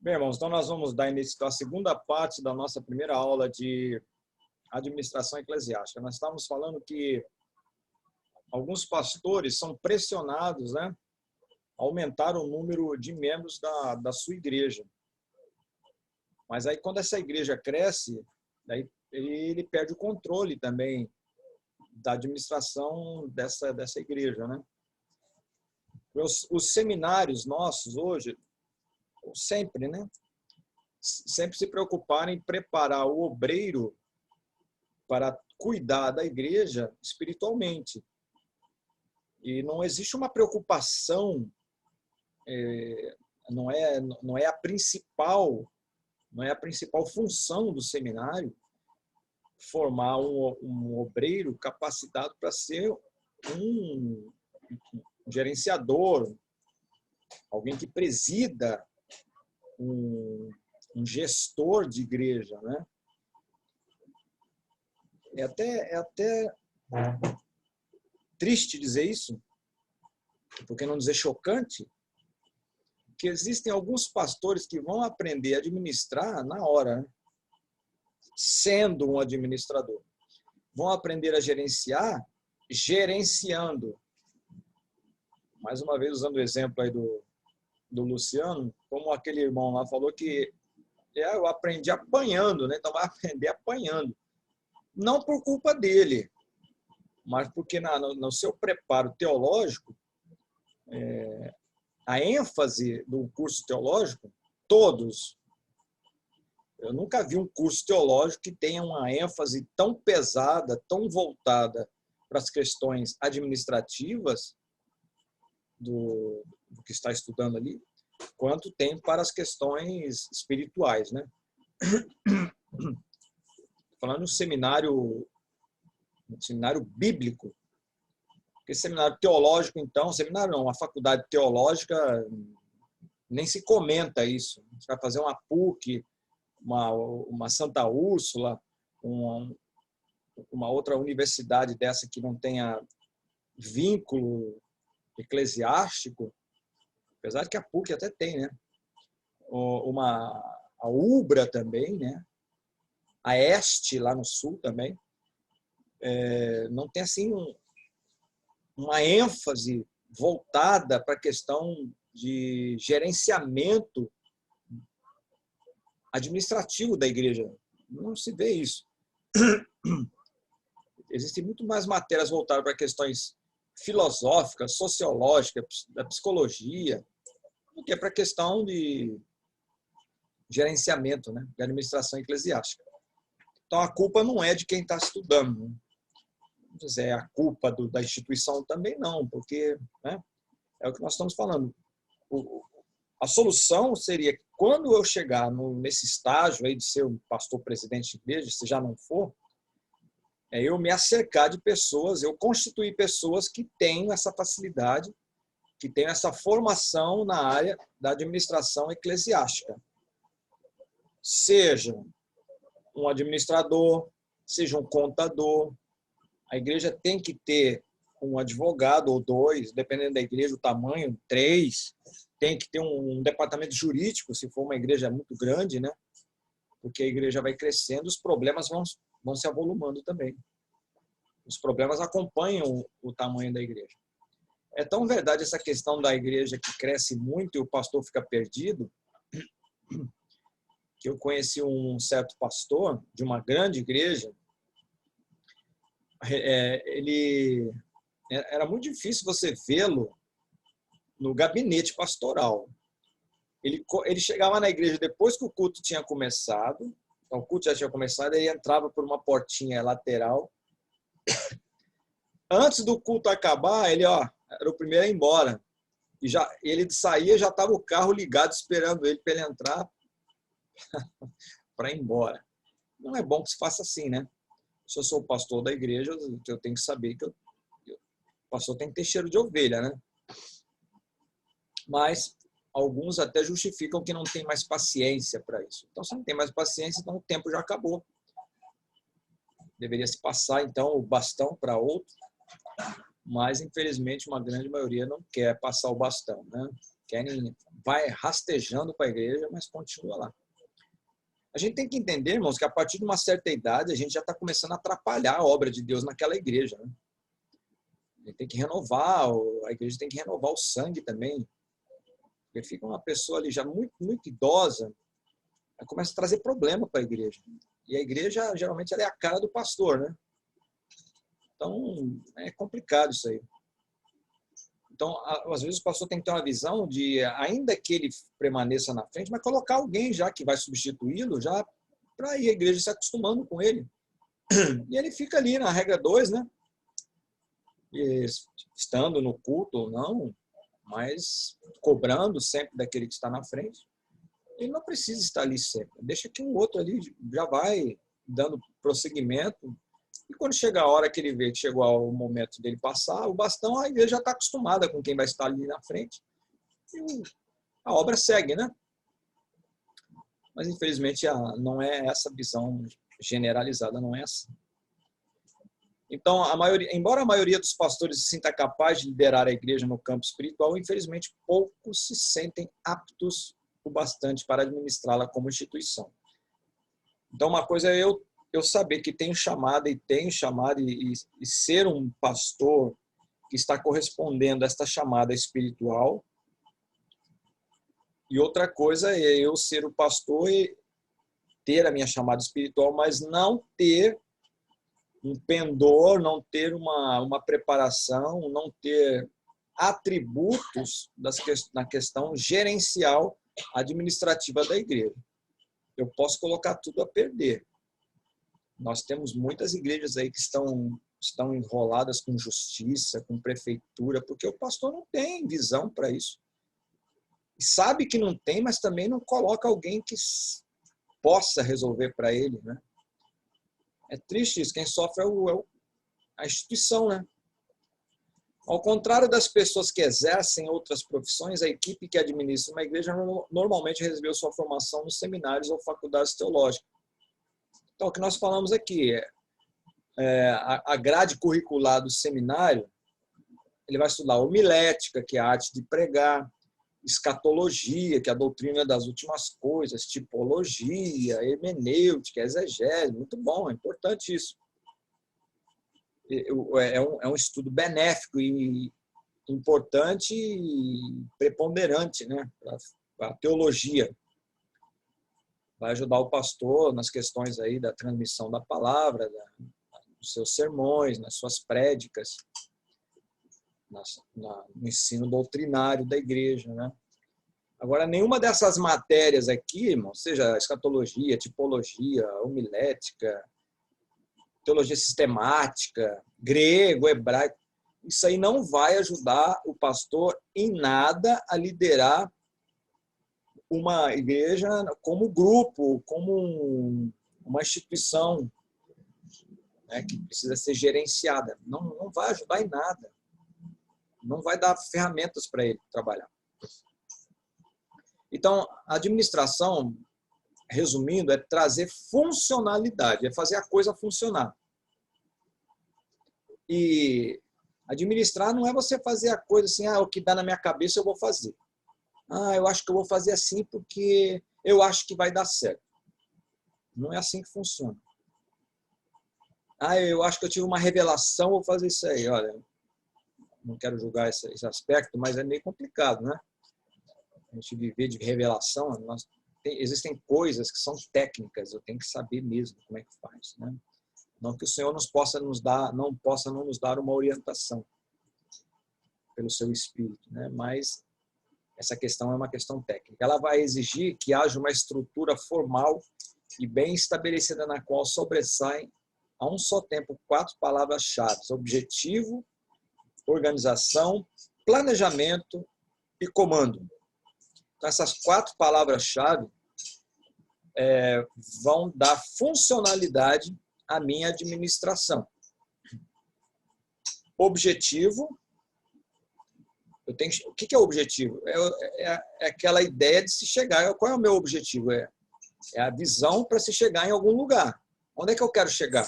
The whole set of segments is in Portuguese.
Bem, irmãos, então nós vamos dar início à segunda parte da nossa primeira aula de administração eclesiástica. Nós estávamos falando que alguns pastores são pressionados, né, a aumentar o número de membros da sua igreja. Mas aí, quando essa igreja cresce, daí ele perde o controle também da administração dessa igreja, né? Os seminários nossos hoje, sempre, né? Sempre se preocuparam em preparar o obreiro para cuidar da igreja espiritualmente. E não existe uma preocupação, não é a principal função do seminário formar um obreiro capacitado para ser um gerenciador, alguém que presida um gestor de igreja, né? É até triste dizer isso, porque não dizer chocante, que existem alguns pastores que vão aprender a administrar na hora, né? Sendo um administrador. Vão aprender a gerenciar gerenciando. Mais uma vez, usando o exemplo aí do Luciano, como aquele irmão lá falou que eu aprendi apanhando, né? Então vai aprender apanhando. Não por culpa dele, mas porque no seu preparo teológico, a ênfase do curso teológico, eu nunca vi um curso teológico que tenha uma ênfase tão pesada, tão voltada para as questões administrativas do que está estudando ali, quanto tem para as questões espirituais, né? Falando no seminário bíblico, porque seminário teológico, então, seminário não, uma faculdade teológica, nem se comenta isso. Você vai fazer uma PUC, uma Santa Úrsula, uma outra universidade dessa que não tenha vínculo eclesiástico, apesar de que a PUC até tem, né? A UBRA também, né? A Este, lá no sul também, não tem assim uma ênfase voltada para a questão de gerenciamento administrativo da igreja. Não se vê isso. Existem muito mais matérias voltadas para questões filosóficas, sociológicas, da psicologia, do que para a questão de gerenciamento, né, de administração eclesiástica. Então, a culpa não é de quem está estudando, né? É a culpa da instituição também não, porque, né, é o que nós estamos falando. A solução seria que quando eu chegar nesse estágio aí de ser um pastor presidente de igreja, se já não for, eu me acercar de pessoas, eu constituir pessoas que tenham essa facilidade, que tenham essa formação na área da administração eclesiástica. Seja um administrador, seja um contador. A igreja tem que ter um advogado ou dois, dependendo da igreja, o tamanho, 3. Tem que ter um departamento jurídico, se for uma igreja muito grande, né? Porque a igreja vai crescendo, os problemas vão se avolumando também. Os problemas acompanham o tamanho da igreja. É tão verdade essa questão da igreja que cresce muito e o pastor fica perdido, que eu conheci um certo pastor de uma grande igreja. Era muito difícil você vê-lo no gabinete pastoral. Ele chegava na igreja depois que o culto tinha começado, então o culto já tinha começado, ele entrava por uma portinha lateral. Antes do culto acabar, ele era o primeiro a ir embora. E ele saía, já estava o carro ligado esperando ele para ele entrar para ir embora. Não é bom que se faça assim, né? Se eu sou o pastor da igreja, eu tenho que saber que o pastor tem que ter cheiro de ovelha, né? Mas alguns até justificam que não tem mais paciência para isso. Então, se não tem mais paciência, então o tempo já acabou. Deveria se passar, então, o bastão para outro, mas, infelizmente, uma grande maioria não quer passar o bastão, né? vai rastejando para a igreja, mas continua lá. A gente tem que entender, irmãos, que a partir de uma certa idade a gente já está começando a atrapalhar a obra de Deus naquela igreja, né? A gente tem que renovar, a igreja tem que renovar o sangue também. Porque fica uma pessoa ali já muito, muito idosa, ela começa a trazer problema para a igreja. E a igreja, geralmente, ela é a cara do pastor, né? Então, é complicado isso aí. Então, às vezes o pastor tem que ter uma visão de, ainda que ele permaneça na frente, mas colocar alguém já que vai substituí-lo, já para ir a igreja se acostumando com ele. E ele fica ali na regra 2, né? E, estando no culto ou não, mas cobrando sempre daquele que está na frente. Ele não precisa estar ali sempre. Deixa que o outro ali já vai dando prosseguimento. E quando chega a hora que ele vê que chegou o momento dele passar o bastão, a igreja já está acostumada com quem vai estar ali na frente. E a obra segue, né? Mas, infelizmente, não é essa visão generalizada, não é assim. Então, embora a maioria dos pastores se sinta capaz de liderar a igreja no campo espiritual, infelizmente, poucos se sentem aptos o bastante para administrá-la como instituição. Então, uma coisa é eu saber que tenho chamada e ser um pastor que está correspondendo a esta chamada espiritual. E outra coisa é eu ser o pastor e ter a minha chamada espiritual, mas não ter um pendor, não ter uma preparação, não ter atributos na questão gerencial administrativa da igreja. Eu posso colocar tudo a perder. Nós temos muitas igrejas aí que estão enroladas com justiça, com prefeitura, porque o pastor não tem visão para isso. E sabe que não tem, mas também não coloca alguém que possa resolver para ele, né? É triste isso. Quem sofre é a instituição, né? Ao contrário das pessoas que exercem outras profissões, a equipe que administra uma igreja normalmente recebeu sua formação nos seminários ou faculdades teológicas. Então, o que nós falamos aqui a grade curricular do seminário, ele vai estudar homilética, que é a arte de pregar, escatologia, que é a doutrina das últimas coisas, tipologia, hermenêutica, exegese, muito bom, é importante isso. É um estudo benéfico e importante e preponderante, né, para a teologia. Vai ajudar o pastor nas questões aí da transmissão da palavra, dos seus sermões, nas suas prédicas, no ensino doutrinário da igreja, né? Agora, nenhuma dessas matérias aqui, irmão, seja escatologia, tipologia, homilética, teologia sistemática, grego, hebraico, isso aí não vai ajudar o pastor em nada a liderar uma igreja como grupo, como uma instituição, né, que precisa ser gerenciada. Não vai ajudar em nada. Não vai dar ferramentas para ele trabalhar. Então, a administração, resumindo, é trazer funcionalidade, é fazer a coisa funcionar. E administrar não é você fazer a coisa assim, o que dá na minha cabeça eu vou fazer. Eu acho que eu vou fazer assim porque eu acho que vai dar certo. Não é assim que funciona. Eu acho que eu tive uma revelação, vou fazer isso aí. Olha, não quero julgar esse aspecto, mas é meio complicado, né? A gente viver de revelação, existem coisas que são técnicas, eu tenho que saber mesmo como é que faz, né? Não que o Senhor não possa nos dar uma orientação pelo seu Espírito, né? Mas essa questão é uma questão técnica. Ela vai exigir que haja uma estrutura formal e bem estabelecida na qual sobressaem a um só tempo 4 palavras-chave: objetivo, organização, planejamento e comando. Então, essas 4 palavras-chave vão dar funcionalidade à minha administração. Objetivo. O que é o objetivo? É aquela ideia de se chegar. Qual é o meu objetivo? É a visão para se chegar em algum lugar. Onde é que eu quero chegar?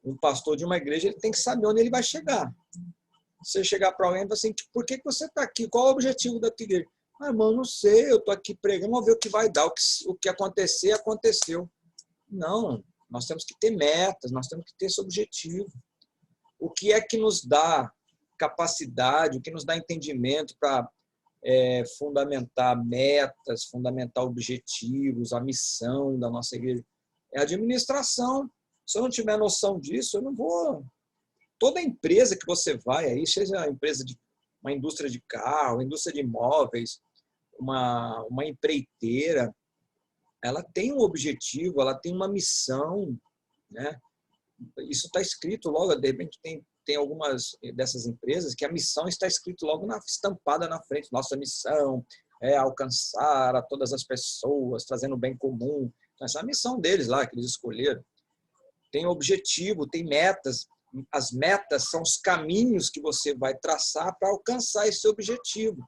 Um pastor de uma igreja ele tem que saber onde ele vai chegar. Você chegar para alguém e falar assim, tipo, por que você está aqui? Qual é o objetivo da tua igreja? Ah, irmão, não sei, eu estou aqui pregando, vamos ver o que vai dar, o que acontecer, aconteceu. Não, nós temos que ter metas, nós temos que ter esse objetivo. O que é que nos dá capacidade, o que nos dá entendimento para fundamentar metas, fundamentar objetivos, a missão da nossa igreja? É a administração. Se eu não tiver noção disso, eu não vou... Toda empresa que você vai aí, seja uma indústria de carro, indústria de imóveis, uma empreiteira, ela tem um objetivo, ela tem uma missão, né? Isso está escrito logo, de repente tem algumas dessas empresas que a missão está escrito logo estampada na frente. Nossa missão é alcançar a todas as pessoas, trazendo o bem comum. Essa é a missão deles lá, que eles escolheram. Tem objetivo, tem metas. As metas são os caminhos que você vai traçar para alcançar esse objetivo.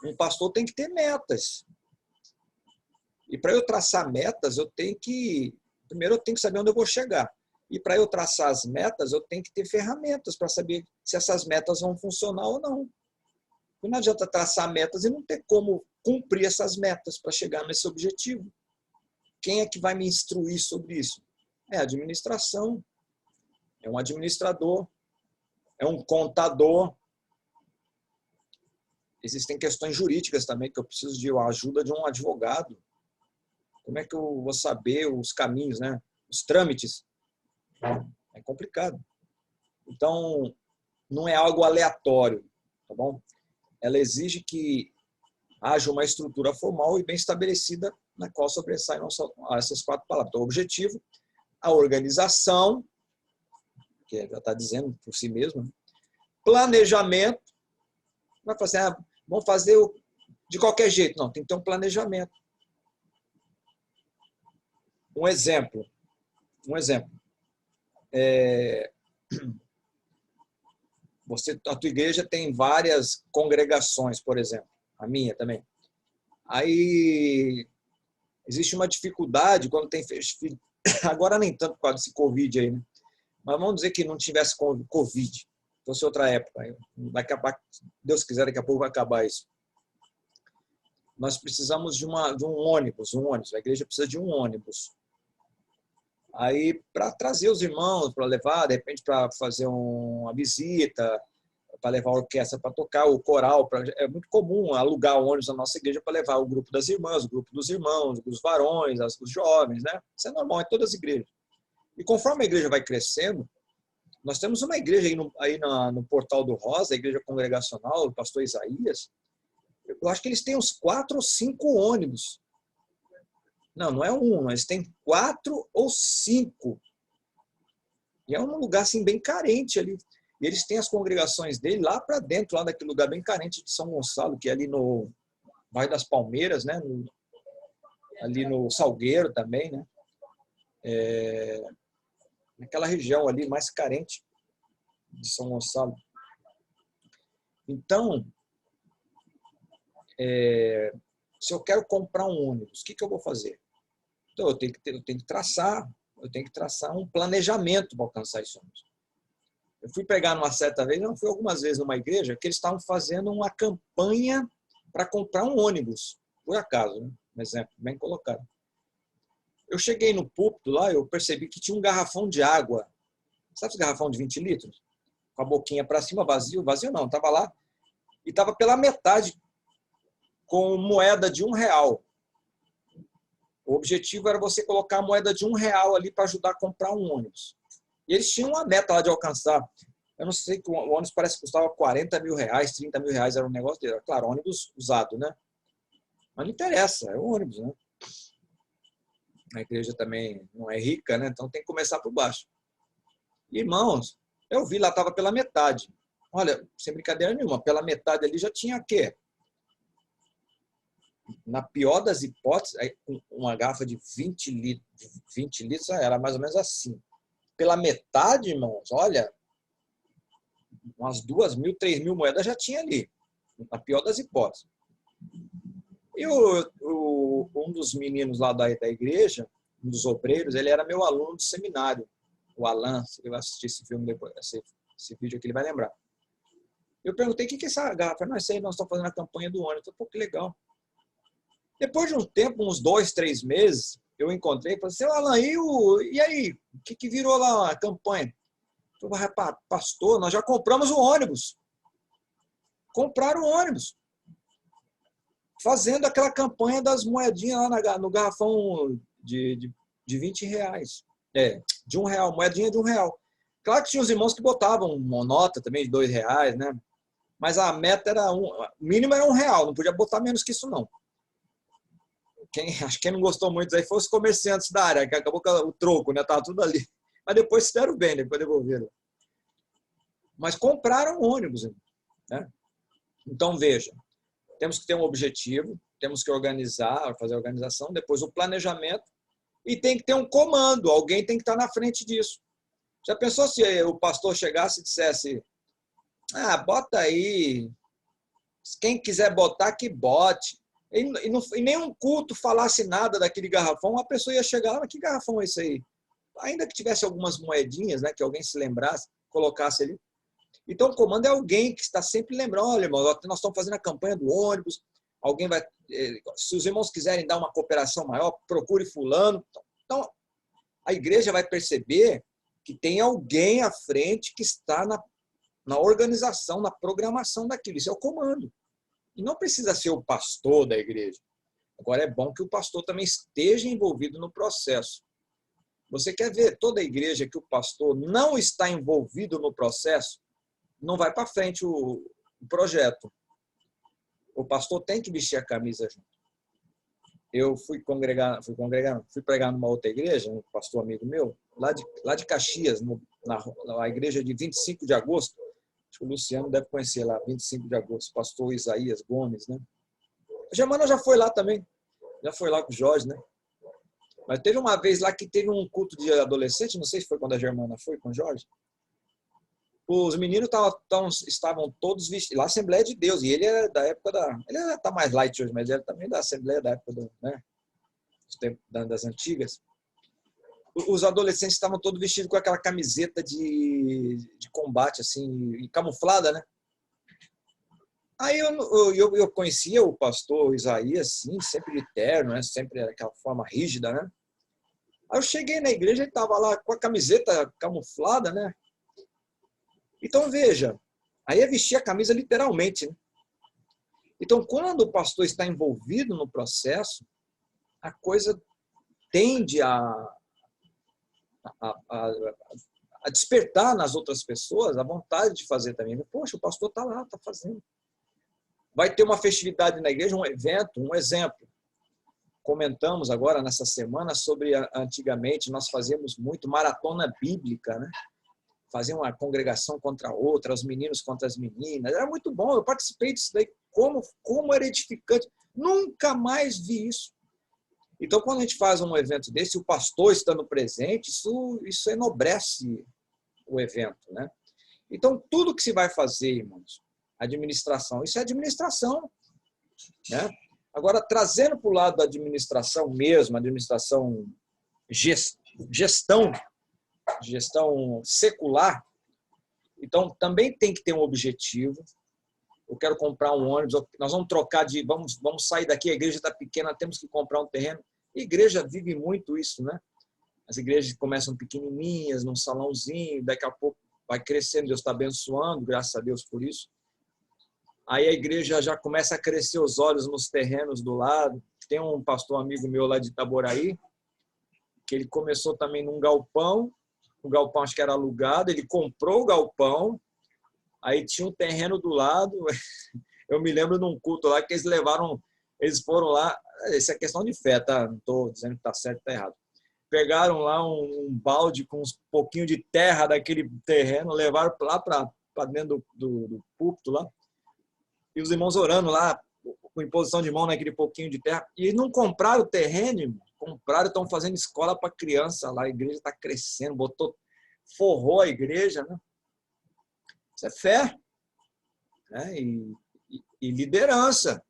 Um pastor tem que ter metas. E para eu traçar metas, primeiro eu tenho que saber onde eu vou chegar. E para eu traçar as metas, eu tenho que ter ferramentas para saber se essas metas vão funcionar ou não. Porque não adianta traçar metas e não ter como cumprir essas metas para chegar nesse objetivo. Quem é que vai me instruir sobre isso? É a administração. É um administrador, é um contador. Existem questões jurídicas também que eu preciso de ajuda de um advogado. Como é que eu vou saber os caminhos, né? Os trâmites? É complicado. Então, não é algo aleatório, tá bom? Ela exige que haja uma estrutura formal e bem estabelecida na qual sobressaem essas 4 palavras. Então, o objetivo, a organização, que já está dizendo por si mesmo, né? Planejamento, vai fazer, vamos fazer de qualquer jeito. Não, tem que ter um planejamento. Um exemplo. A tua igreja tem várias congregações, por exemplo. A minha também. Aí existe uma dificuldade quando tem... Agora nem tanto por causa desse Covid aí, né? Mas vamos dizer que não tivesse Covid, fosse outra época. Vai acabar, Deus quiser, daqui a pouco vai acabar isso. Nós precisamos de um ônibus. A igreja precisa de um ônibus. Aí, para trazer os irmãos, para levar, de repente, para fazer uma visita, para levar a orquestra para tocar, o coral. É muito comum alugar o ônibus na nossa igreja para levar o grupo das irmãs, o grupo dos irmãos, os varões, os jovens, né? Isso é normal em todas as igrejas. E conforme a igreja vai crescendo, nós temos uma igreja aí no Portal do Rosa, a igreja congregacional, o pastor Isaías. Eu acho que eles têm uns 4 ou 5 ônibus. Não é um, eles têm 4 ou 5. E é um lugar assim, bem carente ali. E eles têm as congregações dele lá para dentro, lá daquele lugar bem carente de São Gonçalo, que é ali no Bairro das Palmeiras, né? Ali no Salgueiro também, né? Naquela região ali mais carente de São Gonçalo. Então, se eu quero comprar um ônibus, o que eu vou fazer? Então, eu tenho que traçar um planejamento para alcançar esse ônibus. Eu fui pegar numa certa vez, não fui algumas vezes numa igreja, que eles estavam fazendo uma campanha para comprar um ônibus, por acaso, né? Um exemplo, bem colocado. Eu cheguei no púlpito lá, eu percebi que tinha um garrafão de água. Sabe esse garrafão de 20 litros? Com a boquinha para cima, vazio não, estava lá. E estava pela metade, com moeda de R$1. O objetivo era você colocar a moeda de R$1 ali para ajudar a comprar um ônibus. E eles tinham uma meta lá de alcançar. Eu não sei, que o ônibus parece que custava R$40 mil, R$30 mil era um negócio dele. Claro, ônibus usado, né? Mas não interessa, é um ônibus, né? A igreja também não é rica, né? Então tem que começar por baixo. Irmãos, eu vi lá, estava pela metade. Olha, sem brincadeira nenhuma, pela metade ali já tinha o quê? Na pior das hipóteses, uma garrafa de 20 litros era mais ou menos assim. Pela metade, irmãos, olha, umas 2 mil, 3 mil moedas já tinha ali. Na pior das hipóteses. E um dos meninos lá da igreja, um dos obreiros, ele era meu aluno de seminário. O Alan, se eu assistir esse filme depois, esse esse vídeo aqui ele vai lembrar. Eu perguntei, o que é essa garrafa? Não, isso aí nós estamos fazendo a campanha do ônibus. Eu falei, pô, que legal. Depois de um tempo, uns 2, 3 meses, eu encontrei e falei assim, Alan, e aí? O que virou lá a campanha? Eu falei, pastor, nós já compramos o ônibus. Compraram o ônibus. Fazendo aquela campanha das moedinhas lá no garrafão de R$20. De R$1, moedinha de R$1. Claro que tinha os irmãos que botavam uma nota também de R$2, né? Mas a meta era o mínimo era R$1, não podia botar menos que isso, não. Acho que quem não gostou muito aí foi os comerciantes da área, que acabou com o troco, né? Tava tudo ali. Mas depois se deram bem, depois devolveram. Mas compraram ônibus, né? Então, veja, temos que ter um objetivo, temos que organizar, fazer a organização, depois o planejamento, e tem que ter um comando, alguém tem que estar na frente disso. Já pensou se o pastor chegasse e dissesse, bota aí, quem quiser botar, que bote. E nenhum culto falasse nada daquele garrafão, a pessoa ia chegar lá, que garrafão é esse aí? Ainda que tivesse algumas moedinhas, né, que alguém se lembrasse, colocasse ali. Então, o comando é alguém que está sempre lembrando, olha, irmão, nós estamos fazendo a campanha do ônibus, alguém vai, se os irmãos quiserem dar uma cooperação maior, procure fulano. Então, a igreja vai perceber que tem alguém à frente que está na organização, na programação daquilo. Isso é o comando. E não precisa ser o pastor da igreja. Agora, é bom que o pastor também esteja envolvido no processo. Você quer ver toda a igreja que o pastor não está envolvido no processo, não vai para frente o projeto. O pastor tem que vestir a camisa junto. Eu fui pregar numa outra igreja, um pastor amigo meu, lá de Caxias, na igreja de 25 de agosto. Acho que o Luciano deve conhecer lá, 25 de agosto, pastor Isaías Gomes, né? A Germana já foi lá também, já foi lá com o Jorge, né? Mas teve uma vez lá que teve um culto de adolescente, não sei se foi quando a Germana foi com o Jorge. Os meninos estavam todos vestidos, lá Assembleia de Deus, e ele é da época ele está mais light hoje, mas ele é também da Assembleia da época das antigas. Os adolescentes estavam todos vestidos com aquela camiseta de combate, assim, camuflada, né? Aí eu conhecia o pastor Isaías, assim, sempre de terno, né? Sempre aquela forma rígida, né? Aí eu cheguei na igreja, ele estava lá com a camiseta camuflada, né? Então, veja, aí é vestir a camisa literalmente, né? Então, quando o pastor está envolvido no processo, a coisa tende a despertar nas outras pessoas a vontade de fazer também. Poxa, o pastor está lá, está fazendo. Vai ter uma festividade na igreja, um evento, um exemplo. Comentamos agora nessa semana sobre, antigamente, nós fazíamos muito maratona bíblica, né? Fazia uma congregação contra a outra, os meninos contra as meninas. Era muito bom, eu participei disso daí. Como era edificante. Nunca mais vi isso. Então, quando a gente faz um evento desse, o pastor estando presente, isso enobrece o evento, né? Então, tudo que se vai fazer, irmãos, administração, isso é administração, né? Agora, trazendo para o lado da administração mesmo, administração gestão secular, então também tem que ter um objetivo. Eu quero comprar um ônibus, nós vamos trocar vamos sair daqui, a igreja está pequena, temos que comprar um terreno. A igreja vive muito isso, né? As igrejas começam pequenininhas, num salãozinho, daqui a pouco vai crescendo, Deus está abençoando, graças a Deus por isso. Aí a igreja já começa a crescer os olhos nos terrenos do lado. Tem um pastor amigo meu lá de Itaboraí, que ele começou também num galpão, o galpão acho que era alugado, ele comprou o galpão, aí tinha um terreno do lado. Eu me lembro num culto lá que eles foram lá, isso é questão de fé, tá? Não estou dizendo que está certo ou está errado. Pegaram lá um balde com um pouquinho de terra daquele terreno, levaram lá para dentro do púlpito lá, e os irmãos orando lá, com imposição de mão naquele pouquinho de terra, e não compraram o terreno, compraram, estão fazendo escola para criança lá, a igreja está crescendo, forrou a igreja, né? Isso é fé, né? E liderança.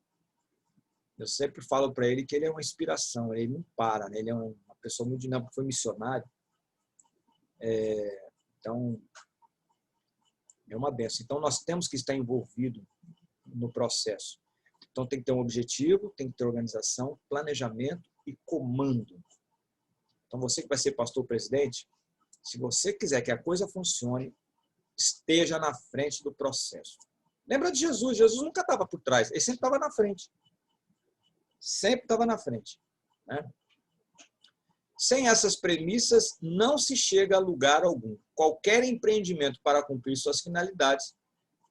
Eu sempre falo para ele que ele é uma inspiração, ele não para, né? Ele é uma pessoa muito dinâmica, foi missionário. Então, É uma bênção. Então, nós temos que estar envolvido no processo. Então, tem que ter um objetivo, tem que ter organização, planejamento e comando. Então, você que vai ser pastor-presidente, se você quiser que a coisa funcione, esteja na frente do processo. Lembra de Jesus? Jesus nunca estava por trás, ele sempre estava na frente. Sempre estava na frente, né? Sem essas premissas, não se chega a lugar algum. Qualquer empreendimento para cumprir suas finalidades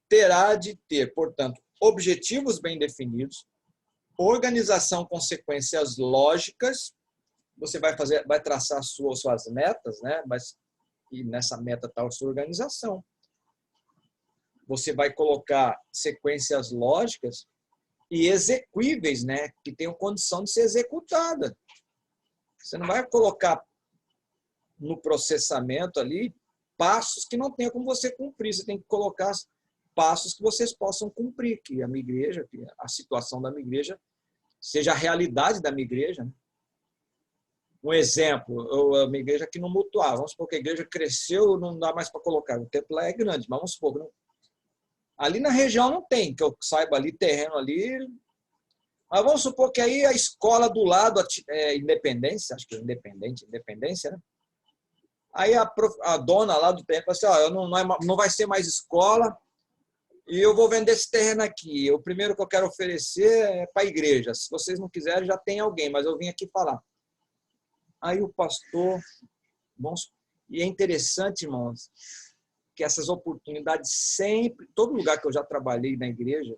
terá de ter, portanto, objetivos bem definidos, organização, consequências lógicas. Você vai traçar suas metas, né? E nessa meta está a sua organização. Você vai colocar sequências lógicas e execuíveis, né? Que tenham condição de ser executada. Você não vai colocar no processamento ali passos que não tenha como você cumprir. Você tem que colocar passos que vocês possam cumprir, que a minha igreja, que a situação da minha igreja seja a realidade da minha igreja, né? Um exemplo, a minha igreja aqui no Mutuá, vamos supor que a igreja cresceu, não dá mais para colocar, o templo lá é grande, mas vamos supor, ali na região não tem, que eu saiba ali, terreno ali, mas vamos supor que aí a escola do lado, Independência, acho que é Independência, né? Aí a dona lá do terreno fala assim, não vai ser mais escola e eu vou vender esse terreno aqui. O primeiro que eu quero oferecer é para a igreja. Se vocês não quiserem, já tem alguém, mas eu vim aqui falar. Aí o pastor... E é interessante, irmãos, que essas oportunidades sempre... Todo lugar que eu já trabalhei na igreja,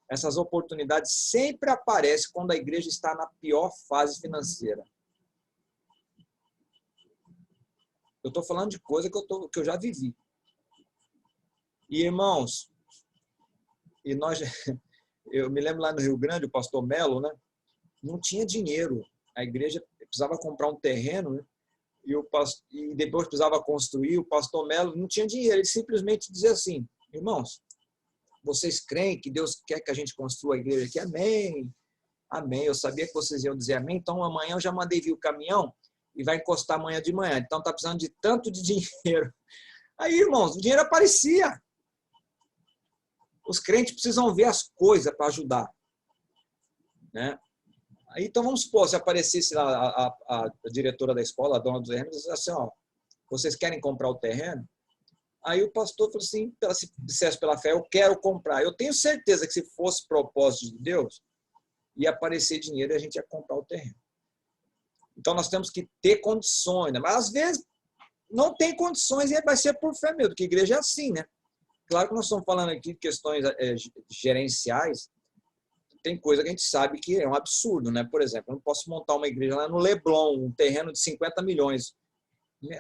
essas oportunidades sempre aparecem quando a igreja está na pior fase financeira. Eu estou falando de coisa que eu já vivi. E, irmãos, eu me lembro lá no Rio Grande, o pastor Melo, né? Não tinha dinheiro. A igreja precisava comprar um terreno, né? E depois precisava construir. O pastor Melo não tinha dinheiro. Ele simplesmente dizia assim, irmãos, vocês creem que Deus quer que a gente construa a igreja aqui? Amém. Amém. Eu sabia que vocês iam dizer amém. Então, amanhã eu já mandei vir o caminhão e vai encostar amanhã de manhã. Então, está precisando de tanto de dinheiro. Aí, irmãos, o dinheiro aparecia. Os crentes precisam ver as coisas para ajudar, né? Aí, então, vamos supor, se aparecesse lá a diretora da escola, a dona do terreno, dizia assim, ó, vocês querem comprar o terreno? Aí o pastor falou assim, se dissesse pela fé, eu quero comprar. Eu tenho certeza que se fosse propósito de Deus, ia aparecer dinheiro e a gente ia comprar o terreno. Então, nós temos que ter condições, né? Mas, às vezes, não tem condições e vai ser por fé mesmo, porque a igreja é assim, né? Claro que nós estamos falando aqui de questões gerenciais, tem coisa que a gente sabe que é um absurdo, né? Por exemplo, eu não posso montar uma igreja lá no Leblon, um terreno de 50 milhões.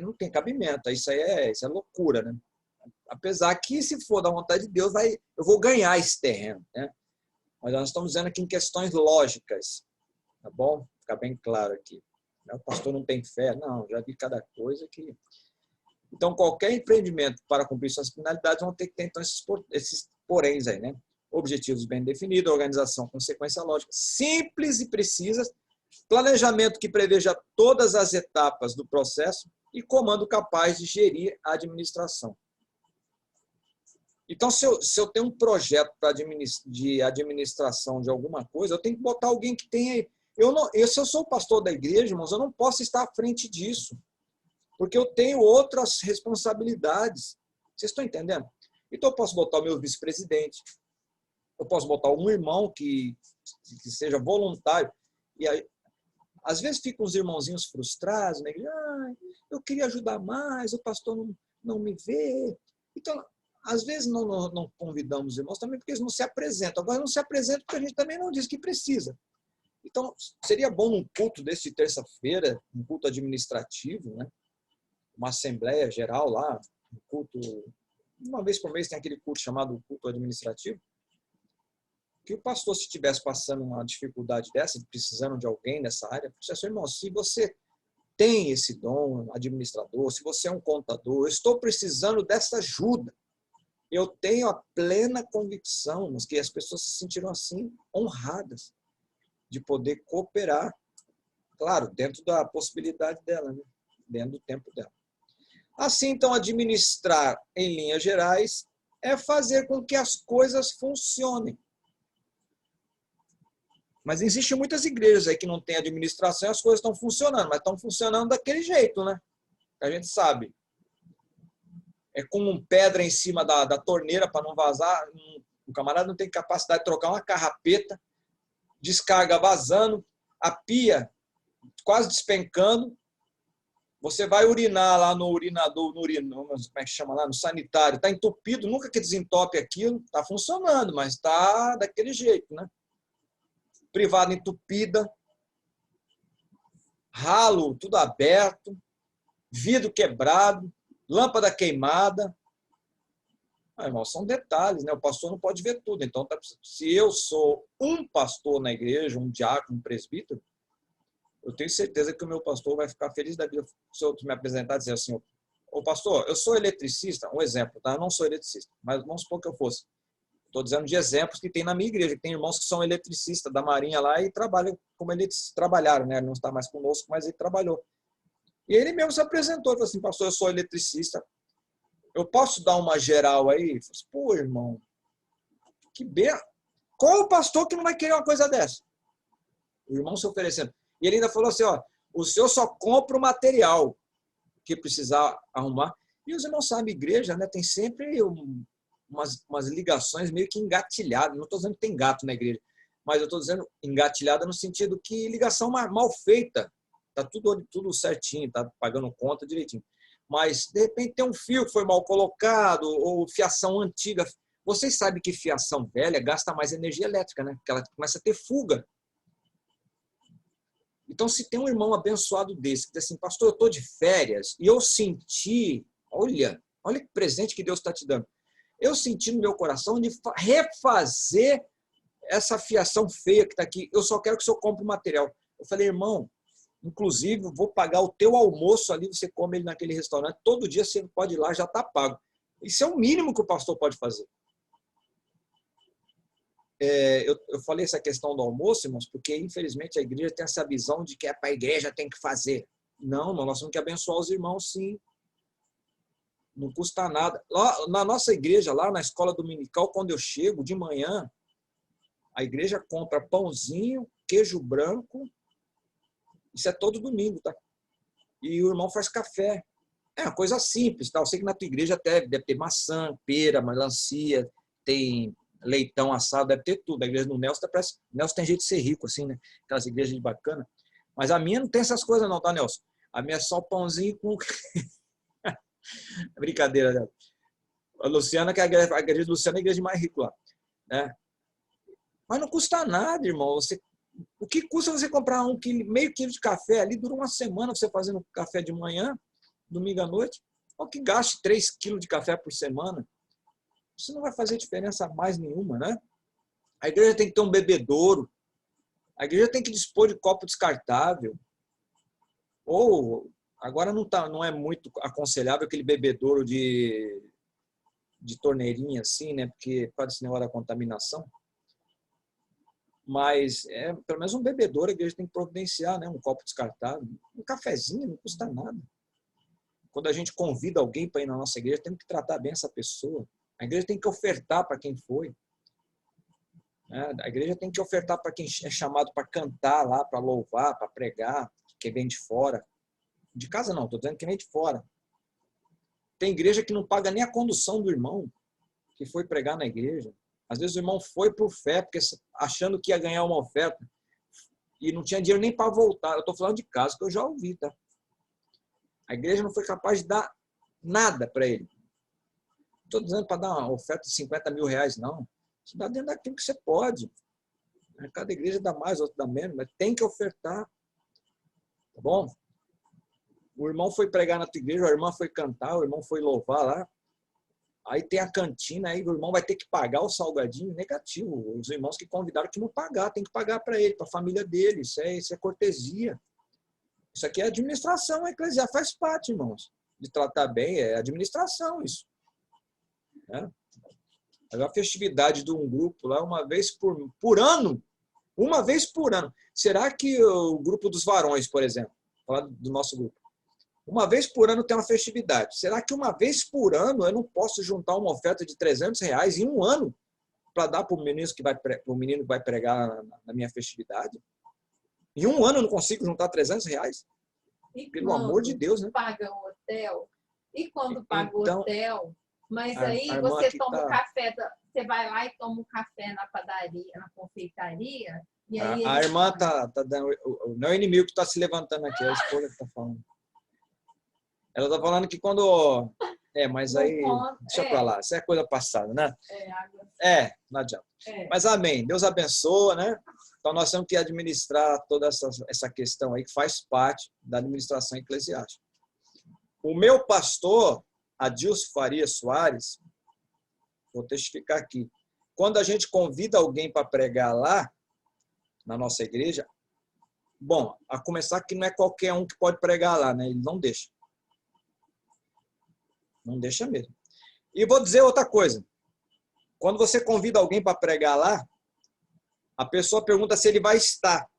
Não tem cabimento, isso é loucura, né? Apesar que, se for da vontade de Deus, eu vou ganhar esse terreno, né? Mas nós estamos dizendo aqui em questões lógicas, tá bom? Ficar bem claro aqui. O pastor não tem fé? Não, já vi cada coisa que... Então, qualquer empreendimento para cumprir suas finalidades vão ter que ter, então, esses poréns aí, né? Objetivos bem definidos, organização com sequência lógica, simples e precisas, planejamento que preveja todas as etapas do processo e comando capaz de gerir a administração. Então, se eu tenho um projeto de administração de alguma coisa, eu tenho que botar alguém que tenha... Se eu sou o pastor da igreja, irmãos, eu não posso estar à frente disso, porque eu tenho outras responsabilidades. Vocês estão entendendo? Então, eu posso botar o meu vice-presidente, eu posso botar um irmão que seja voluntário. E aí, às vezes ficam os irmãozinhos frustrados, né? Eu queria ajudar mais, o pastor não me vê. Então, às vezes não convidamos os irmãos também porque eles não se apresentam. Agora não se apresentam porque a gente também não diz que precisa. Então, seria bom num culto desse terça-feira, um culto administrativo, né? Uma assembleia geral lá, um culto, uma vez por mês tem aquele culto chamado culto administrativo, que o pastor, se estivesse passando uma dificuldade dessa, precisando de alguém nessa área, professor, irmão, se você tem esse dom, administrador, se você é um contador, eu estou precisando dessa ajuda. Eu tenho a plena convicção que as pessoas se sentiram assim honradas de poder cooperar, claro, dentro da possibilidade dela, né? Dentro do tempo dela. Assim, então, administrar em linhas gerais é fazer com que as coisas funcionem. Mas existem muitas igrejas aí que não têm administração e as coisas estão funcionando, mas estão funcionando daquele jeito, né? A gente sabe. É com uma pedra em cima da torneira para não vazar. O camarada não tem capacidade de trocar uma carrapeta, descarga vazando, a pia quase despencando. Você vai urinar lá no urinador, como é que chama lá? No sanitário, está entupido, nunca que desentope aquilo, está funcionando, mas está daquele jeito, né? Privada entupida, ralo tudo aberto, vidro quebrado, lâmpada queimada. Irmão, são detalhes, né? O pastor não pode ver tudo. Então, se eu sou um pastor na igreja, um diácono, um presbítero, eu tenho certeza que o meu pastor vai ficar feliz da vida se eu me apresentar e dizer assim, ô pastor, eu sou eletricista, um exemplo, tá? Eu não sou eletricista, mas vamos supor que eu fosse. Estou dizendo de exemplos que tem na minha igreja, que tem irmãos que são eletricistas da Marinha lá e trabalham como eles trabalharam, né? Ele não está mais conosco, mas ele trabalhou. E ele mesmo se apresentou, falou assim, pastor, eu sou eletricista, eu posso dar uma geral aí? Eu falei, pô, irmão, que bem. Qual o pastor que não vai querer uma coisa dessa? O irmão se oferecendo. E ele ainda falou assim, ó, o senhor só compra o material que precisar arrumar. E os irmãos sabem, igreja, né, tem sempre umas ligações meio que engatilhadas. Não estou dizendo que tem gato na igreja, mas eu estou dizendo engatilhada no sentido que ligação mal feita. Está tudo certinho, está pagando conta direitinho. Mas, de repente, tem um fio que foi mal colocado, ou fiação antiga. Vocês sabem que fiação velha gasta mais energia elétrica, né? Porque ela começa a ter fuga. Então, se tem um irmão abençoado desse, que diz assim, pastor, eu estou de férias, e eu senti, olha que presente que Deus está te dando. Eu senti no meu coração de refazer essa fiação feia que está aqui. Eu só quero que o senhor compre o material. Eu falei, irmão, inclusive, vou pagar o teu almoço ali, você come ele naquele restaurante, todo dia você pode ir lá, já está pago. Isso é o mínimo que o pastor pode fazer. Eu falei essa questão do almoço, irmãos, porque, infelizmente, a igreja tem essa visão de que é para a igreja, tem que fazer. Não, nós temos que abençoar os irmãos, sim. Não custa nada. Lá, na nossa igreja, lá na escola dominical, quando eu chego de manhã, a igreja compra pãozinho, queijo branco. Isso é todo domingo, tá? E o irmão faz café. É uma coisa simples, tá? Eu sei que na tua igreja até deve ter maçã, pera, melancia, tem leitão assado, deve ter tudo. A igreja do Nelson, parece, Nelson tem jeito de ser rico, assim, né? Aquelas igrejas de bacana. Mas a minha não tem essas coisas não, tá, Nelson? A minha é só pãozinho com... Brincadeira, né? A Luciana, que é a igreja do Luciano, é a igreja mais rica lá, né? Mas não custa nada, irmão. O que custa você comprar meio quilo de café ali, dura uma semana você fazendo café de manhã, domingo à noite, ou que gaste 3 quilos de café por semana. Isso não vai fazer diferença mais nenhuma, né? A igreja tem que ter um bebedouro, a igreja tem que dispor de copo descartável, ou, agora não é muito aconselhável aquele bebedouro de torneirinha assim, né? Porque pode ser negócio da contaminação. Mas pelo menos um bebedouro a igreja tem que providenciar, né? Um copo descartável, um cafezinho, não custa nada. Quando a gente convida alguém para ir na nossa igreja, temos que tratar bem essa pessoa. A igreja tem que ofertar para quem foi. A igreja tem que ofertar para quem é chamado para cantar lá, para louvar, para pregar, que vem de fora. De casa não, estou dizendo que vem de fora. Tem igreja que não paga nem a condução do irmão que foi pregar na igreja. Às vezes o irmão foi por fé, porque achando que ia ganhar uma oferta e não tinha dinheiro nem para voltar. Eu estou falando de casos que eu já ouvi, tá? A igreja não foi capaz de dar nada para ele. Não estou dizendo para dar uma oferta de 50 mil reais, não. Isso dá dentro daquilo que você pode. Cada igreja dá mais, outra dá menos, mas tem que ofertar. Tá bom? O irmão foi pregar na tua igreja, a irmã foi cantar, o irmão foi louvar lá. Aí tem a cantina, aí o irmão vai ter que pagar o salgadinho negativo. Os irmãos que convidaram que não pagar, tem que pagar para ele, para a família dele. Isso é cortesia. Isso aqui é administração, a eclesiástica faz parte, irmãos. De tratar bem, é administração isso. A festividade de um grupo lá, uma vez por ano, uma vez por ano. Será que o grupo dos varões, por exemplo, falar do nosso grupo, Uma vez por ano tem uma festividade. Será que uma vez por ano eu não posso juntar uma oferta de R$ 300 em um ano para dar para o menino que vai pregar na minha festividade? Em um ano eu não consigo juntar R$ 300? Pelo amor de Deus, né? Paga o hotel. E quando paga o Então, hotel, mas aí a irmã você que toma o tá, café, você vai lá e toma o café na padaria, na confeitaria, e aí a irmã tá dando. Não é o inimigo que está se levantando aqui, é a esposa que está falando. Ela está falando que quando. Mas aí. Deixa para lá, isso é coisa passada, né? Não adianta. Mas amém. Deus abençoa, né? Então nós temos que administrar toda essa questão aí que faz parte da administração eclesiástica. O meu pastor, Adilson Faria Soares, vou testificar aqui, quando a gente convida alguém para pregar lá, na nossa igreja, bom, a começar que não é qualquer um que pode pregar lá, né? Ele não deixa. Não deixa mesmo. E vou dizer outra coisa. Quando você convida alguém para pregar lá, a pessoa pergunta se ele vai estar.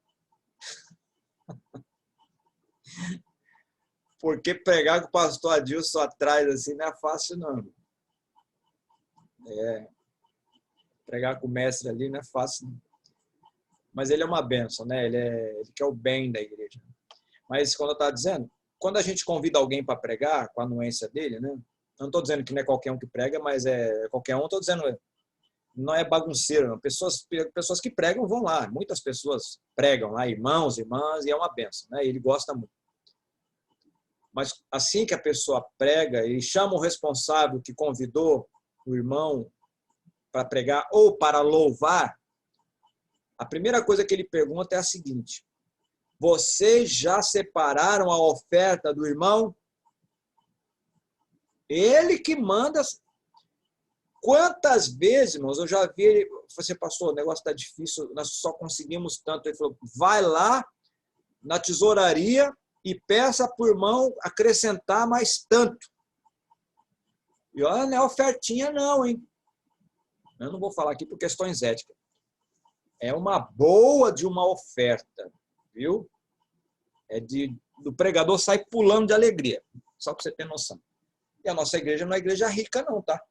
Porque pregar com o pastor Adilson atrás assim não é fácil, não. Pregar com o mestre ali não é fácil, não. Mas ele é uma bênção, né? Ele quer o bem da igreja. Mas, quando eu estava dizendo, quando a gente convida alguém para pregar, com a anuência dele, né? Eu não estou dizendo que não é qualquer um que prega, mas é qualquer um, estou dizendo, não é bagunceiro, não. Pessoas que pregam vão lá. Muitas pessoas pregam lá, irmãos, irmãs, e é uma bênção, né? Ele gosta muito. Mas assim que a pessoa prega e chama o responsável que convidou o irmão para pregar ou para louvar, a primeira coisa que ele pergunta é a seguinte: vocês já separaram a oferta do irmão? Ele que manda. Quantas vezes, irmãos, eu já vi ele, você pastor, o negócio está difícil, nós só conseguimos tanto. Ele falou, vai lá na tesouraria e peça para o irmão acrescentar mais tanto. E olha, não é ofertinha não, hein? Eu não vou falar aqui por questões éticas. É uma boa de uma oferta, viu? Do pregador sai pulando de alegria, só para você ter noção. E a nossa igreja não é igreja rica não, tá?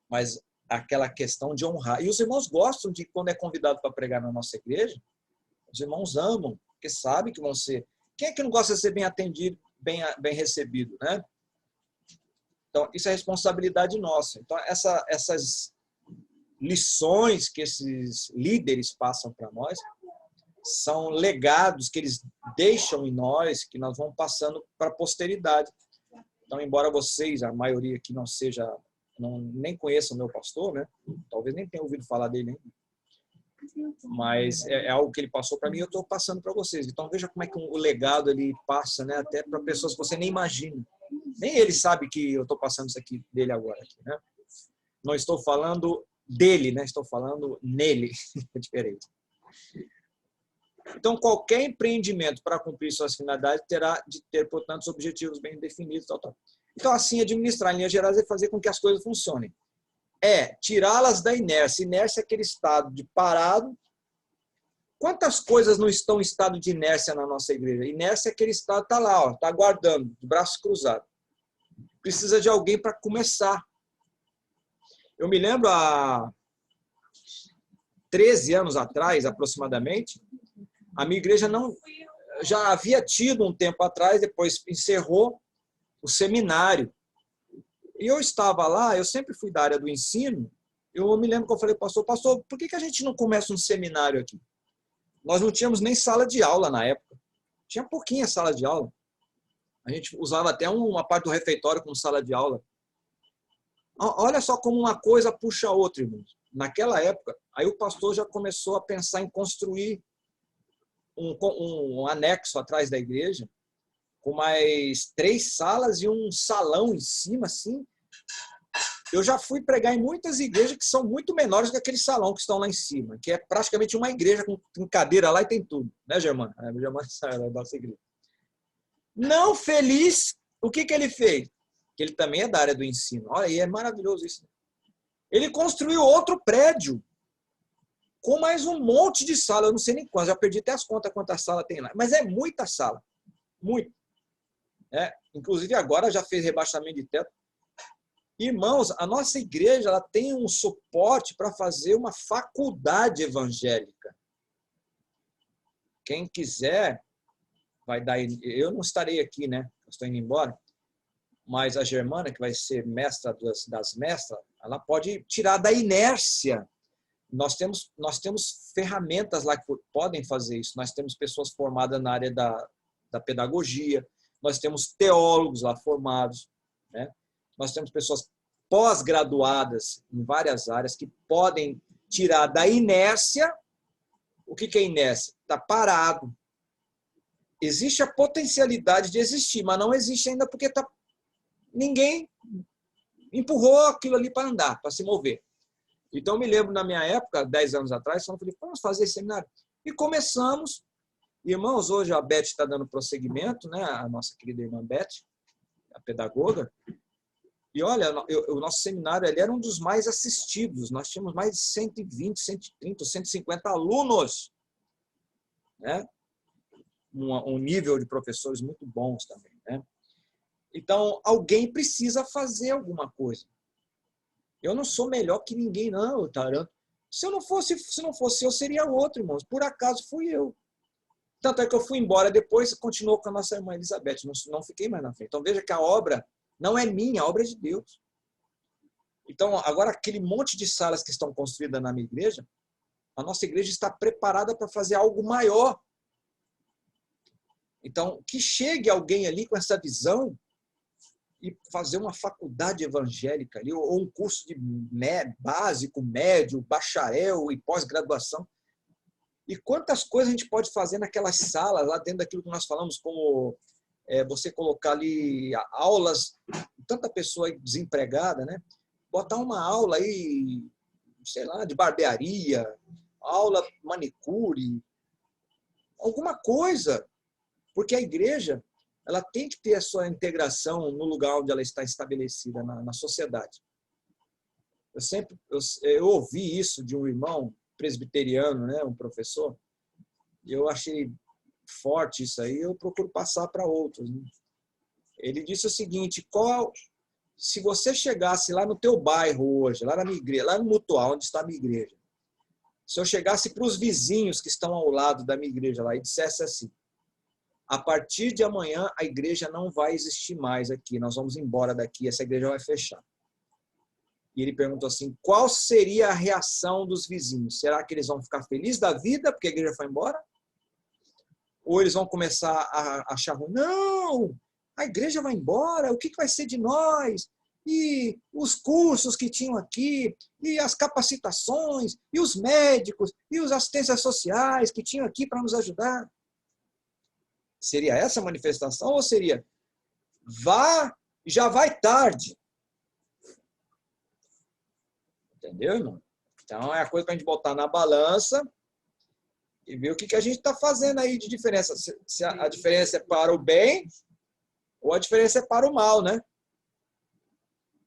Mas aquela questão de honrar. E os irmãos gostam de, quando é convidado para pregar na nossa igreja, os irmãos amam, porque sabem que vão ser... Quem é que não gosta de ser bem atendido, bem recebido, né? Então, isso é responsabilidade nossa. Então, essas lições que esses líderes passam para nós são legados que eles deixam em nós, que nós vamos passando para a posteridade. Então, embora vocês, a maioria aqui nem conheçam o meu pastor, né? Talvez nem tenham ouvido falar dele ainda. Mas é algo que ele passou para mim e eu estou passando para vocês. Então, veja como é que o legado ele passa, né? Até para pessoas que você nem imagina. Nem ele sabe que eu estou passando isso aqui dele agora. Né? Não estou falando dele, né? Estou falando nele. É diferente. Então, qualquer empreendimento para cumprir suas finalidades terá de ter, portanto, os objetivos bem definidos. Tal. Então, assim, administrar em linhas gerais é fazer com que as coisas funcionem. É tirá-las da inércia. Inércia é aquele estado de parado. Quantas coisas não estão em estado de inércia na nossa igreja? Inércia é aquele estado que está lá, está aguardando, de braços cruzados. Precisa de alguém para começar. Eu me lembro, há 13 anos atrás, aproximadamente, a minha igreja já havia tido um tempo atrás, depois encerrou o seminário. E eu estava lá, eu sempre fui da área do ensino, eu me lembro que eu falei, pastor, por que a gente não começa um seminário aqui? Nós não tínhamos nem sala de aula na época. Tinha pouquinha sala de aula. A gente usava até uma parte do refeitório como sala de aula. Olha só como uma coisa puxa a outra, irmãos. Naquela época, aí o pastor já começou a pensar em construir um anexo atrás da igreja, com mais 3 salas e um salão em cima, assim. Eu já fui pregar em muitas igrejas que são muito menores que aquele salão que estão lá em cima, que é praticamente uma igreja com cadeira lá e tem tudo. Né, Germano? A Germana sai da nossa igreja. Não feliz, o que ele fez? Ele também é da área do ensino. Olha aí, é maravilhoso isso. Ele construiu outro prédio com mais um monte de sala. Eu não sei nem quantas, já perdi até as contas quantas salas tem lá. Mas é muita sala. Muito. né? Inclusive agora já fez rebaixamento de teto. Irmãos, a nossa igreja ela tem um suporte para fazer uma faculdade evangélica. Quem quiser, vai dar. Eu não estarei aqui, né? Eu estou indo embora. Mas a Germana, que vai ser mestra das mestras, ela pode tirar da inércia. Nós temos ferramentas lá que podem fazer isso. Nós temos pessoas formadas na área da pedagogia, nós temos teólogos lá formados, né? Nós temos pessoas pós-graduadas em várias áreas que podem tirar da inércia. O que é inércia? Está parado. Existe a potencialidade de existir, mas não existe ainda porque ninguém empurrou aquilo ali para andar, para se mover. Então, eu me lembro, na minha época, 10 anos atrás, eu falei, vamos fazer esse seminário. E começamos. Irmãos, hoje a Beth está dando prosseguimento, né? A nossa querida irmã Beth, a pedagoga. E olha, o nosso seminário ele era um dos mais assistidos. Nós tínhamos mais de 120, 130, 150 alunos, né? Um nível de professores muito bons também, né? Então, alguém precisa fazer alguma coisa. Eu não sou melhor que ninguém, não, Taranto. Se não fosse eu, seria outro, irmãos. Por acaso fui eu. Tanto é que eu fui embora depois, continuou com a nossa irmã Elizabeth. Não fiquei mais na frente. Então, veja que a obra não é minha, a obra é de Deus. Então, agora, aquele monte de salas que estão construídas na minha igreja, a nossa igreja está preparada para fazer algo maior. Então, que chegue alguém ali com essa visão e fazer uma faculdade evangélica ali, ou um curso de básico, médio, bacharel e pós-graduação. E quantas coisas a gente pode fazer naquelas salas, lá dentro daquilo que nós falamos, como você colocar ali aulas, tanta pessoa desempregada, né? Botar uma aula aí, sei lá, de barbearia, aula manicure, alguma coisa. Porque a igreja ela tem que ter a sua integração no lugar onde ela está estabelecida, na sociedade. Eu ouvi isso de um irmão presbiteriano, né, um professor, e eu achei forte isso aí, eu procuro passar para outros, né? Ele disse o seguinte, se você chegasse lá no teu bairro hoje, lá na minha igreja, lá no Mutual, onde está a minha igreja, se eu chegasse para os vizinhos que estão ao lado da minha igreja lá e dissesse assim, a partir de amanhã, a igreja não vai existir mais aqui. Nós vamos embora daqui, essa igreja vai fechar. E ele perguntou assim, qual seria a reação dos vizinhos? Será que eles vão ficar felizes da vida porque a igreja foi embora? Ou eles vão começar a achar ruim? Não, a igreja vai embora, o que vai ser de nós? E os cursos que tinham aqui, e as capacitações, e os médicos, e as assistências sociais que tinham aqui para nos ajudar? Seria essa a manifestação ou seria vá, já vai tarde? Entendeu, irmão? Então, é a coisa para a gente botar na balança e ver o que a gente está fazendo aí de diferença. Se a diferença é para o bem ou a diferença é para o mal, né?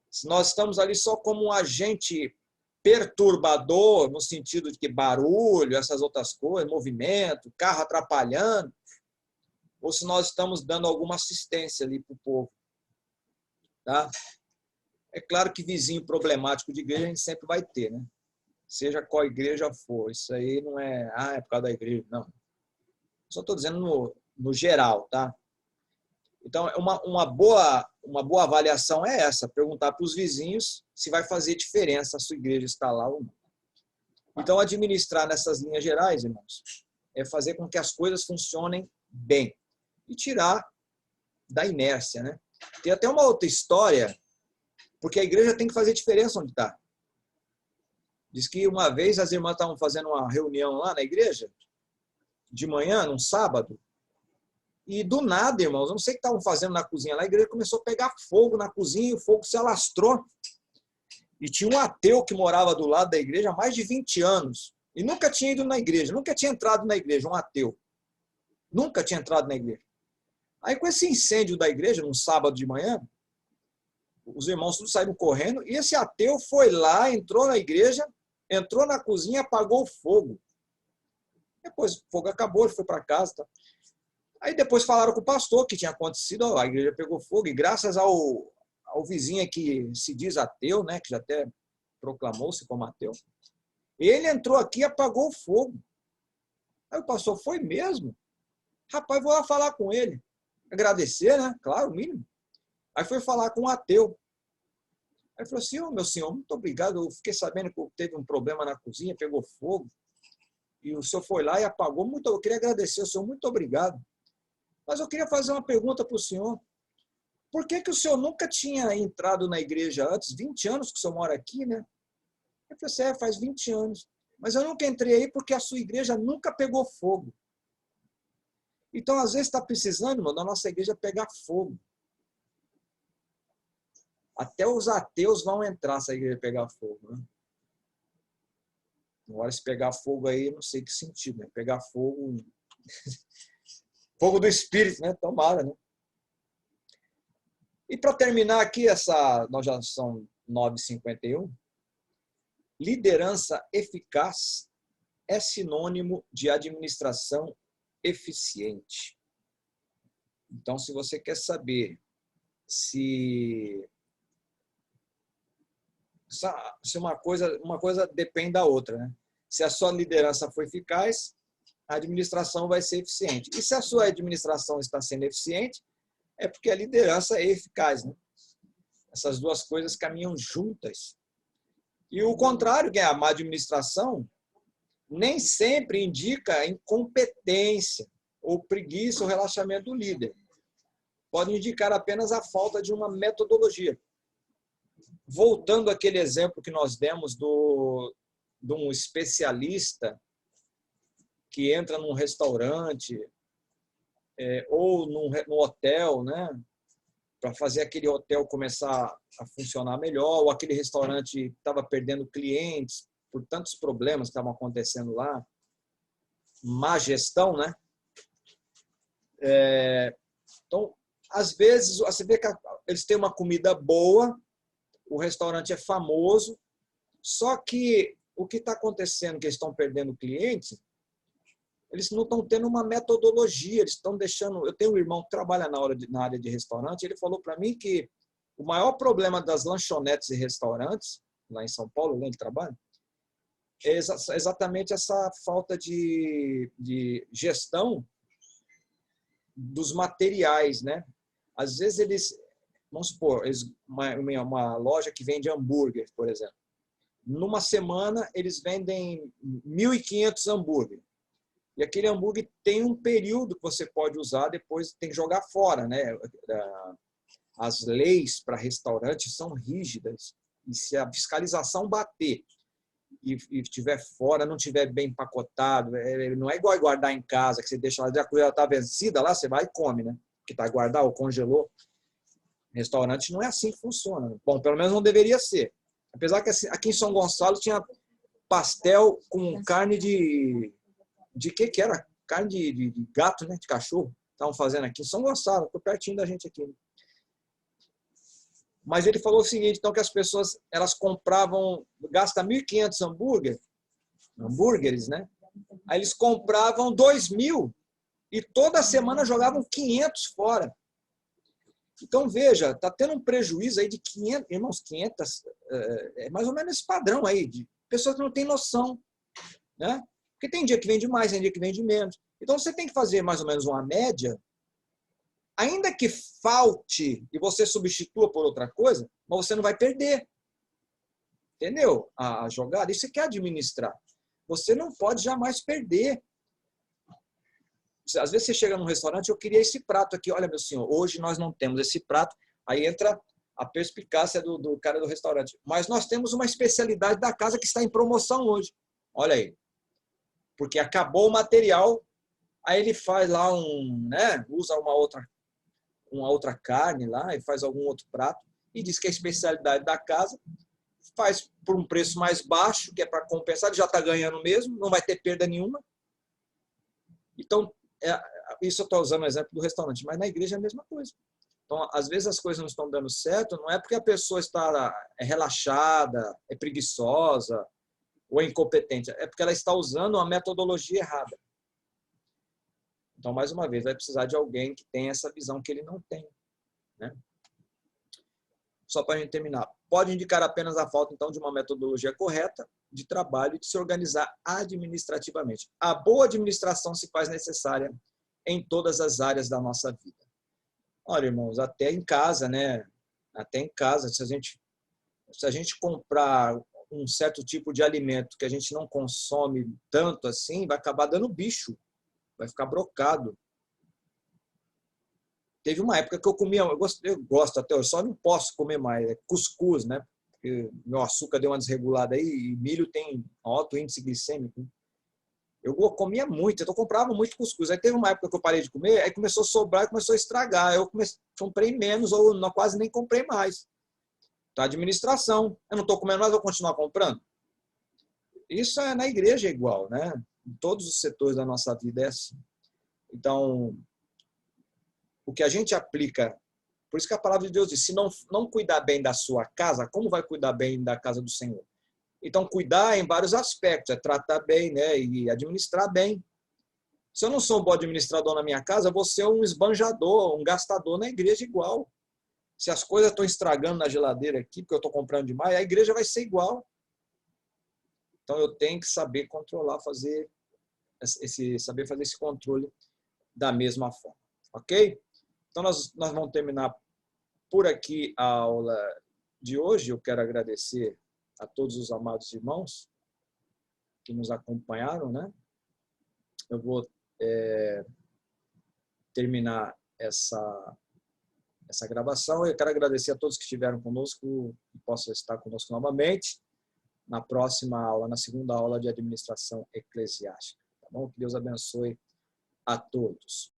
Se nós estamos ali só como um agente perturbador, no sentido de que barulho, essas outras coisas, movimento, carro atrapalhando, ou se nós estamos dando alguma assistência ali para o povo. Tá? É claro que vizinho problemático de igreja a gente sempre vai ter, né? Seja qual igreja for. Isso aí não é, é por causa da igreja, não. Só estou dizendo no geral, tá? Então, uma boa avaliação é essa, perguntar para os vizinhos se vai fazer diferença a sua igreja estar lá ou não. Então, administrar nessas linhas gerais, irmãos, é fazer com que as coisas funcionem bem. E tirar da inércia, né? Tem até uma outra história, porque a igreja tem que fazer diferença onde está. Diz que uma vez as irmãs estavam fazendo uma reunião lá na igreja, de manhã, num sábado, e do nada, irmãos, eu não sei o que estavam fazendo na cozinha lá, a igreja começou a pegar fogo na cozinha e o fogo se alastrou. E tinha um ateu que morava do lado da igreja há mais de 20 anos e nunca tinha ido na igreja, nunca tinha entrado na igreja, um ateu. Nunca tinha entrado na igreja. Aí, com esse incêndio da igreja, num sábado de manhã, os irmãos todos saíram correndo e esse ateu foi lá, entrou na igreja, entrou na cozinha e apagou o fogo. Depois o fogo acabou, ele foi para casa. Tá? Aí depois falaram com o pastor que tinha acontecido, ó, a igreja pegou fogo, e graças ao vizinho que se diz ateu, né, que já até proclamou-se como ateu, ele entrou aqui e apagou o fogo. Aí o pastor, foi mesmo? Rapaz, vou lá falar com ele. Agradecer, né? Claro, o mínimo. Aí foi falar com um ateu. Aí falou assim, meu senhor, muito obrigado, eu fiquei sabendo que teve um problema na cozinha, pegou fogo, e o senhor foi lá e apagou. Eu queria agradecer ao senhor, muito obrigado. Mas eu queria fazer uma pergunta para o senhor. Por que o senhor nunca tinha entrado na igreja antes? 20 anos que o senhor mora aqui, né? Eu falei assim, faz 20 anos. Mas eu nunca entrei aí porque a sua igreja nunca pegou fogo. Então, às vezes, está precisando, irmão, da nossa igreja pegar fogo. Até os ateus vão entrar se a igreja pegar fogo, né? Agora, se pegar fogo aí, não sei que sentido, né? Pegar fogo... fogo do Espírito, né? Tomara, né? E para terminar aqui, nós já são 9h51, liderança eficaz é sinônimo de administração eficiente. Então, se você quer saber se uma coisa depende da outra, né? Se a sua liderança for eficaz, a administração vai ser eficiente. E se a sua administração está sendo eficiente, é porque a liderança é eficaz, né? Essas duas coisas caminham juntas. E o contrário, que é a má administração, nem sempre indica incompetência ou preguiça ou relaxamento do líder. Pode indicar apenas a falta de uma metodologia. Voltando àquele exemplo que nós demos de um especialista que entra num restaurante ou num hotel, né, para fazer aquele hotel começar a funcionar melhor, ou aquele restaurante estava perdendo clientes por tantos problemas que estavam acontecendo lá, má gestão, né? Então, às vezes, você vê que eles têm uma comida boa, o restaurante é famoso, só que o que está acontecendo, que eles estão perdendo clientes, eles não estão tendo uma metodologia, eles estão deixando... Eu tenho um irmão que trabalha na área de restaurante, ele falou para mim que o maior problema das lanchonetes e restaurantes, lá em São Paulo, onde ele trabalha, é exatamente essa falta de gestão dos materiais, né? Às vezes eles, vamos supor, uma loja que vende hambúrguer, por exemplo, numa semana eles vendem 1.500 hambúrguer. E aquele hambúrguer tem um período que você pode usar, depois tem que jogar fora, né? As leis para restaurantes são rígidas. E se a fiscalização bater e estiver fora, não estiver bem empacotado, não é igual a guardar em casa, que você deixa lá, a coisa está vencida lá, você vai e come, né? Que está guardado ou congelou. Restaurante não é assim que funciona. Bom, pelo menos não deveria ser. Apesar que aqui em São Gonçalo tinha pastel com carne de que era? Carne de gato, né? De cachorro. Estavam fazendo aqui em São Gonçalo, tô pertinho da gente aqui. Mas ele falou o seguinte, então, que as pessoas, elas compravam, gastam 1.500 hambúrgueres, né? Aí eles compravam 2.000 e toda semana jogavam 500 fora. Então, veja, está tendo um prejuízo aí de 500, irmãos, 500, é mais ou menos esse padrão aí, de pessoas que não têm noção, né? Porque tem dia que vende mais, tem dia que vende menos. Então, você tem que fazer mais ou menos uma média, ainda que falte e você substitua por outra coisa, mas você não vai perder. Entendeu? A jogada, isso você quer administrar. Você não pode jamais perder. Às vezes você chega num restaurante, eu queria esse prato aqui. Olha, meu senhor, hoje nós não temos esse prato. Aí entra a perspicácia do cara do restaurante. Mas nós temos uma especialidade da casa que está em promoção hoje. Olha aí. Porque acabou o material, aí ele faz lá né, usa uma outra carne lá e faz algum outro prato e diz que é a especialidade da casa, faz por um preço mais baixo, que é para compensar, ele já está ganhando mesmo, não vai ter perda nenhuma. Então, isso eu estou usando o exemplo do restaurante, mas na igreja é a mesma coisa. Então, às vezes as coisas não estão dando certo, não é porque a pessoa está relaxada, é preguiçosa ou é incompetente, é porque ela está usando uma metodologia errada. Então, mais uma vez, vai precisar de alguém que tenha essa visão que ele não tem, né? Só para a gente terminar. Pode indicar apenas a falta, então, de uma metodologia correta de trabalho e de se organizar administrativamente. A boa administração se faz necessária em todas as áreas da nossa vida. Olha, irmãos, até em casa, né? Até em casa, se a gente comprar um certo tipo de alimento que a gente não consome tanto assim, vai acabar dando bicho, vai ficar brocado. Teve uma época que eu comia, eu gosto até hoje, só não posso comer mais, é cuscuz, né? Porque meu açúcar deu uma desregulada aí e milho tem alto índice glicêmico. Eu comia muito, então eu comprava muito cuscuz. Aí teve uma época que eu parei de comer, aí começou a sobrar e começou a estragar. Eu comprei menos ou quase nem comprei mais. Então, administração. Eu não estou comendo mais, vou continuar comprando? Isso é na igreja igual, né? Em todos os setores da nossa vida é assim. Então, o que a gente aplica, por isso que a palavra de Deus diz, se não cuidar bem da sua casa, como vai cuidar bem da casa do Senhor? Então, cuidar em vários aspectos, é tratar bem, né? E administrar bem. Se eu não sou um bom administrador na minha casa, eu vou ser um esbanjador, um gastador na igreja igual. Se as coisas estão estragando na geladeira aqui, porque eu estou comprando demais, a igreja vai ser igual. Então, eu tenho que saber controlar, saber fazer esse controle da mesma forma. Ok? Então, nós vamos terminar por aqui a aula de hoje. Eu quero agradecer a todos os amados irmãos que nos acompanharam, né? Eu vou terminar essa gravação. Eu quero agradecer a todos que estiveram conosco e possam estar conosco novamente na próxima aula, na segunda aula de administração eclesiástica. Tá bom? Que Deus abençoe a todos.